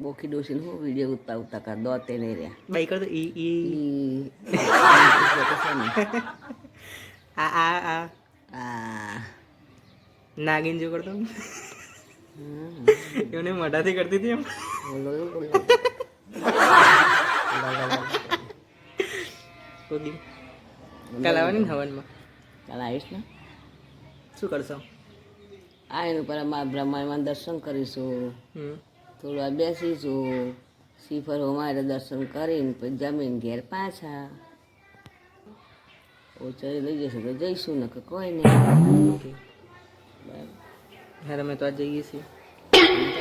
બોખી ડોસીને હું વિડીયો ઉતારતા કર દો તે નહીં રહ્યા બાઈ કર તો આ નાગીન જો કરતો એને મોઢાથી કરતી હતી એમ કોદી કાલ આવવાની ને હવનમાં કાલ આવીશ ને શું કરશો આ એનું પર અમારા બ્રહ્માંડમાં દર્શન કરીશું થોડું વાર બેસીશું શ્રીફળ અમારે દર્શન કરીને પછી જમીન ઘેર પાછા ઓછાઈ લઈ જશે તો જઈશું ને કે કોઈ નહીં હા અમે તો આજ જઈએ છીએ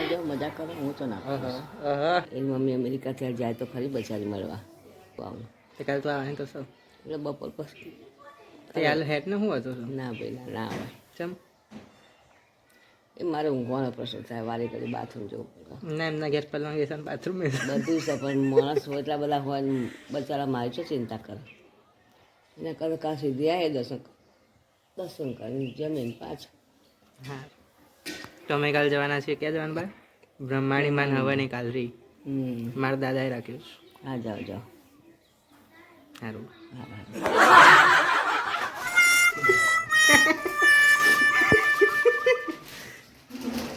જાઓ મજા કરો હું તો ના એની મમ્મી અમેરિકાથી જાય તો ખરી બચારી મળવા આવું કાલે તો આવે તો સર એટલે બપોર પછી તે હાલ હેડ ને શું હતો ના ભાઈ ના આવે ચમ એ મારે ઊંઘવાનો પ્રશ્ન થાય વારે કરી બાથરૂમ જવું ના એમના ઘેર પહેલાં ગયા છે બાથરૂમ બધું છે પણ માણસ હોય એટલા બધા હોય ને બચારા મારી છે ચિંતા કરે એના કરે કાં સીધી આવે દર્શન કરીને જમીન પાછા હા તો અમે કાલ જવાના છીએ ક્યાં જવાનું ભાઈ બ્રહ્માણી માન હવાની કાલ રહી મારા દાદાએ રાખ્યું હા જાઓ જાઓ સારું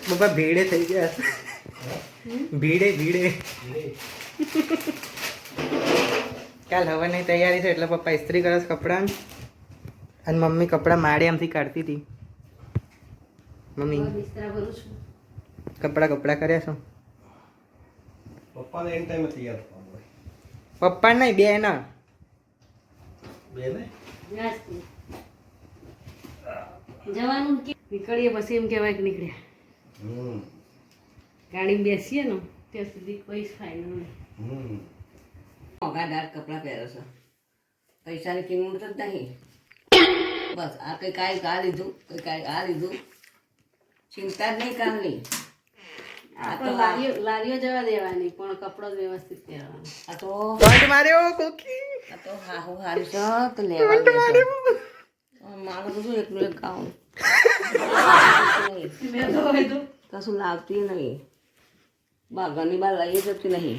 પપ્પા ભીડે થઈ ગયા ભીડે કાલ હવાની તૈયારી છે એટલે પપ્પા ઇસ્ત્રી કરે છે કપડાં અને મમ્મી કપડાં માડી આમથી કાઢતી હતી મમ્મી કપડાં કર્યા છો પપ્પાને એન ટાઈમે તૈયાર થવાનું હોય પપ્પા નહીં બે ના બે ને જવાનું નીકળીએ પછી એમ કહેવાય કે નીકળ્યા ગાડીમાં બેસીએ ને ત્યાં સુધી કોઈ ફાયદો નહીં મોંઘાદાર કપડાં પહેરો છો પૈસાની કિંમત જ નહીં બસ આ કંઈક આ લીધું કંઈક આ લીધું ચિંતા જ નહીં કામની આ તો લારીઓ જવા દેવાની પણ કપડો જ વ્યવસ્થિત પહેરવાનો આ તો ટોન્ટ માર્યો કોકી આ તો હાહુ હારી છે તો લેવા મારું તો શું એકલું એક ગાઉન કશું લાવતી નહીં ઘરની બહાર લઈ જતી નહીં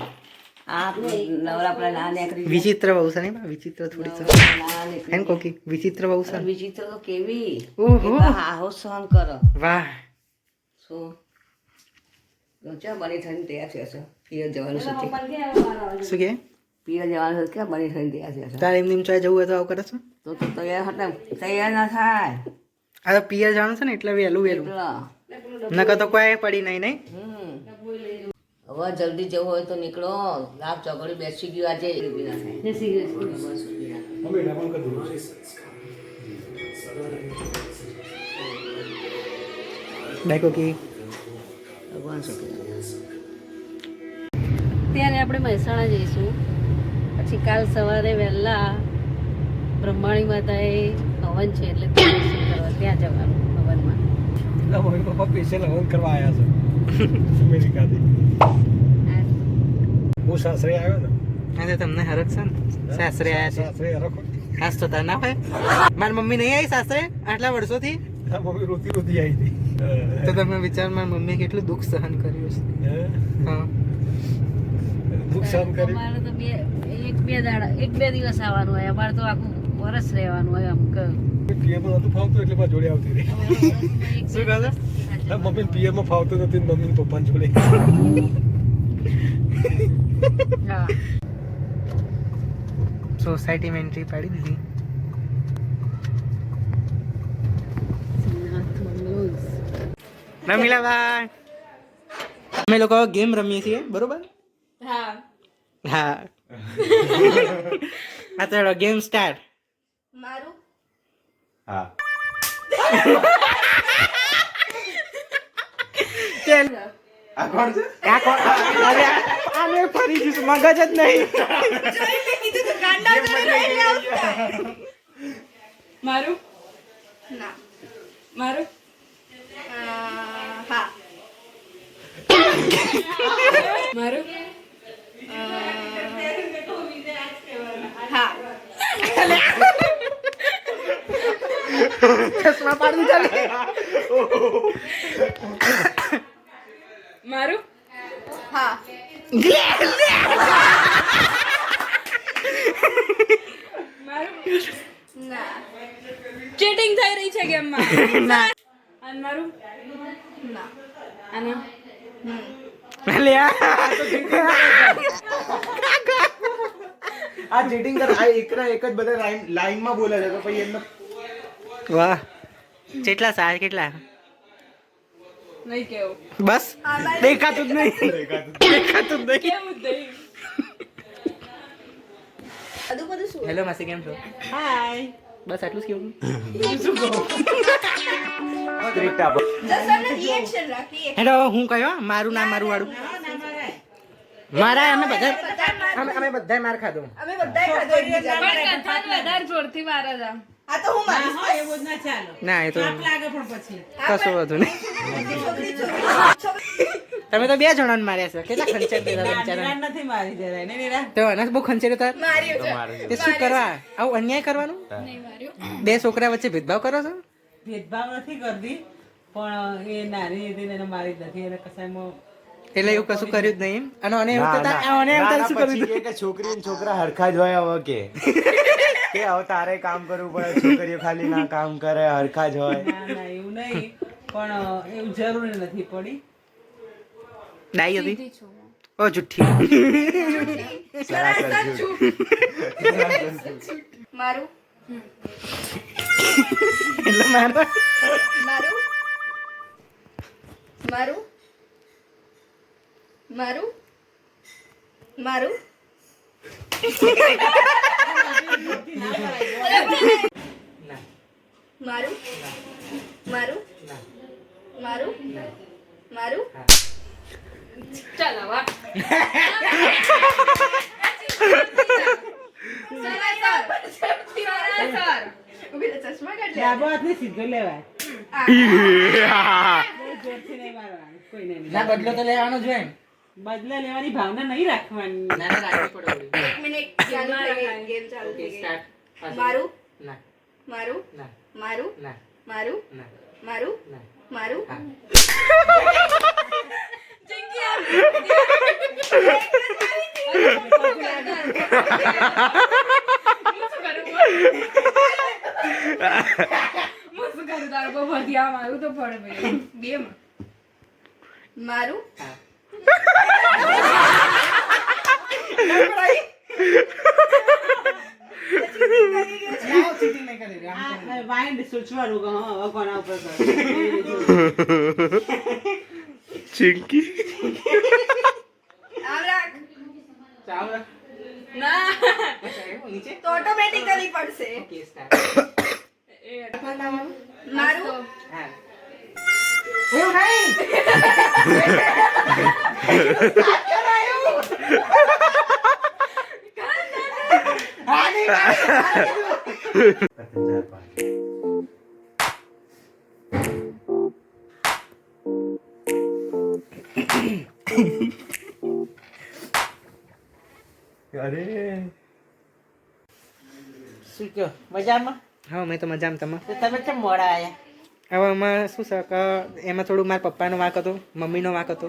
આ નવરા ના નીકળી વિચિત્ર બહુ છે નહીં વિચિત્ર થોડી છે ના નીકળી એમ કોકી વિચિત્ર બહુ છે વિચિત્ર તો કેવી ઓહો હાહો સહન કરો વાહ શું ચા બની થઈને તૈયાર થશે પિયર જવાનું છે શું કે પિયર જવાનું છે ક્યાં બની થઈને તૈયાર થશે તારે એમ નિમ ચાય જવું હોય તો આવું કરે છે તો તૈયાર હતા તૈયાર ના થાય આ તો પિયર જવાનું છે ને એટલે વહેલું એટલા નકર તો કોઈ પડી નહીં હવે જલ્દી જવું હોય તો નીકળો લાભ ચોકડી બેસી ગયું આજે કોકી ભગવાન શું ત્યારે આપણે મહેસાણા જઈશું પછી કાલ સવારે વહેલા બ્રહ્માણી માતાએ હવન છે એટલે ત્યાં દર્શન કરવા ત્યાં જવાનું હવનમાં મમ્મી પપ્પા સ્પેશિયલ હવન કરવા આવ્યા છે અમેરિકાથી હું સાસરે આવ્યો ને હા તમને હરખ છે ને સાસરે આવ્યા છે સાસરે હરખ ખાસ તો તાર ના ભાઈ મારી મમ્મી નહીં આવી સાસરે આટલા વર્ષોથી મમ્મી રોતી રોતી આવી હતી તો તમે વિચાર મારી મમ્મી કેટલું દુઃખ સહન કર્યું છે હા દુઃખ સહન કરી અમારે તો એક બે દિવસ આવવાનું હોય અમારે તો આખું વરસ રહેવાનું હોય આમ પિયરમાં નતું ફાવતું એટલે મારા જોડે આવતી રહી શું કહો છો મમ્મી પિયરમાં ફાવતું નથી મમ્મી પપ્પાને જોડે હા સોસાયટીમાં એન્ટ્રી પાડી દીધી રમીલાભાઈ અમે લોકો ગેમ રમીએ છીએ બરોબર હા હા તો ગેમ સ્ટાર્ટ મારું હા ચાલ આ કોણ છે આ કોણ અરે આને ફરી જઈશ મગજ જ નહીં મારું ના મારું હા મારું હા ચશ્મા પાડી ચાલે મારું હા ના ચીટિંગ થઈ રહી છે ગેમમાં ના અને મારું ના અને આ ચીટિંગ કર આ એકના એક જ બધા લાઈનમાં બોલે છે તો પછી એમને વાહ કેટલા સાર કેટલા નહીં કેવું બસ દેખાતું જ નહીં દેખાતું જ નહીં કેવું દહીં હેલો માસી કેમ છો હાય બસ આટલું જ કેવું રિએક્શન રાખી હેલો હું કયો મારું નામ મારું વાળું મારા અમે બધા અમે બધા માર ખાધો અમે બધા ખાધો એકબીજા પણ કથા વધારે જોરથી મારે છે આ તો હું મારીશ ના એ તો કશું વધુ નહીં તમે તો બે જણાને માર્યા છે કેટલા ખંચેર દેતા બિચારા તો અનાજ બહુ ખંચેર હતા માર્યો છે તે શું કરવા આવું અન્યાય કરવાનું નહીં માર્યો બે છોકરા વચ્ચે ભેદભાવ કરો છો ભેદભાવ નથી કરતી પણ એ નાની હતી ને એને મારી જ નથી એને કસાયમાં એટલે એવું કશું કર્યું જ નહીં અને આને એવું તો આને એવું તો શું કર્યું હતું? કે છોકરી અને છોકરા હરખા જ હોય હવે કે હવે તારે કામ કરવું પડે છોકરીઓ ખાલી ના કામ કરે હરખા જ હોય ના ના એવું નહીં પણ એવું જરૂરી નથી પડી ડાઈ હતી ઓ જુઠ્ઠી મારું એટલે મારો મારું મારું મારું મારું મારું મારું મારું મારું ચાલ હવે ચશ્મા કાઢ ડાબો હાથને સીધો લેવાય બહુ જોરથી નહીં મારવાનું કોઈને નહીં. ના બદલો તો લેવાનો જ હોય ને. બદલા લેવાની ભાવના નહીં રાખવાની ના ના રાખવી પડે વળી. એક મિનિટ ચાલુ થઈ ગઈ ગેમ ચાલુ ઓકે થઈ ગઈ સ્ટાર્ટ મારું ના મારું ના મારું ના મારું ના મારું ના મારું હા. મારું તો પડે બે મારું હા. માઇન્ડ સૂચવાનું કે હા હવે કોના ઉપર કરે. ચિંકી આમ રાખ ચાલો ના નીચે તો ઓટોમેટિકલી પડશે ઓકે સ્ટાર્ટ મારું હા એવું નહીં અરે શું કહો મજામાં હા મેં તો મજામાં તમે તો તમે કેમ મોડા આયા હવે એમાં શું છે કે એમાં થોડું મારા પપ્પાનો વાંક હતો મમ્મીનો વાંક હતો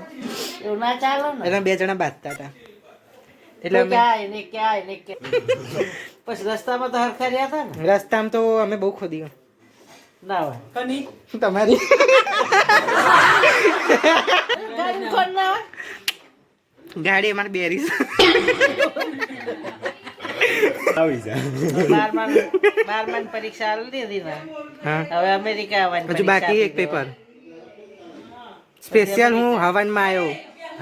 એવું ના ચાલો ને એટલે બે જણા બાંધતા હતા એટલે તો અમે ક્યાં એને ક્યાં એને પછી રસ્તામાં તો હરખા રહ્યા હતા ને રસ્તામાં તો અમે બહુ ખોદી ગયા. ના હોય કની તમારી ગાડી કોણ ના હોય ગાડી અમારે બેરી છે. આવી જા બારમાની પરીક્ષા આલી દીધી ને હા હવે અમેરિકા આવવાની હજુ બાકી એક પેપર સ્પેશિયલ હું હવનમાં આવ્યો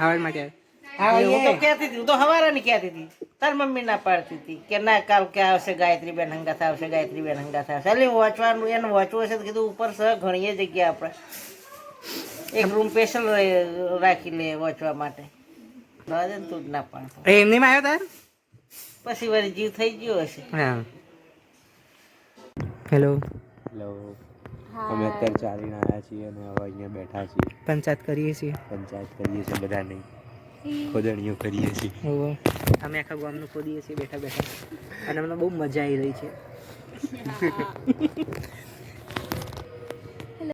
હવનમાં ક્યારે હું તો કહેતી હતી હું તો હવારાની કહેતી હતી તાર મમ્મી ના પાડતી હતી કે ના કાલ કે આવશે ગાયત્રી બેન હંગાથ આવશે ગાયત્રી બેન હંગાથ આવશે એટલે વાંચવાનું એને વાંચવું હશે તો કીધું ઉપર સહ ઘણી જગ્યા આપણે એક રૂમ સ્પેશિયલ રાખી લે વાંચવા માટે દાદા તું જ ના પાડતો એમની આવ્યો તાર પછી વળી જીવ થઈ ગયો હશે હા હેલો હેલો અમે અત્યારે ચાલીને આવ્યા છીએ અને હવે અહીંયા બેઠા છીએ પંચાયત કરીએ છીએ પંચાયત કરીએ છીએ બધા નહીં ખોદણીઓ કરીએ છીએ ઓહો. અમે આખા ગામનું ખોદીએ છીએ બેઠા બેઠા અને અમને બહુ મજા આવી રહી છે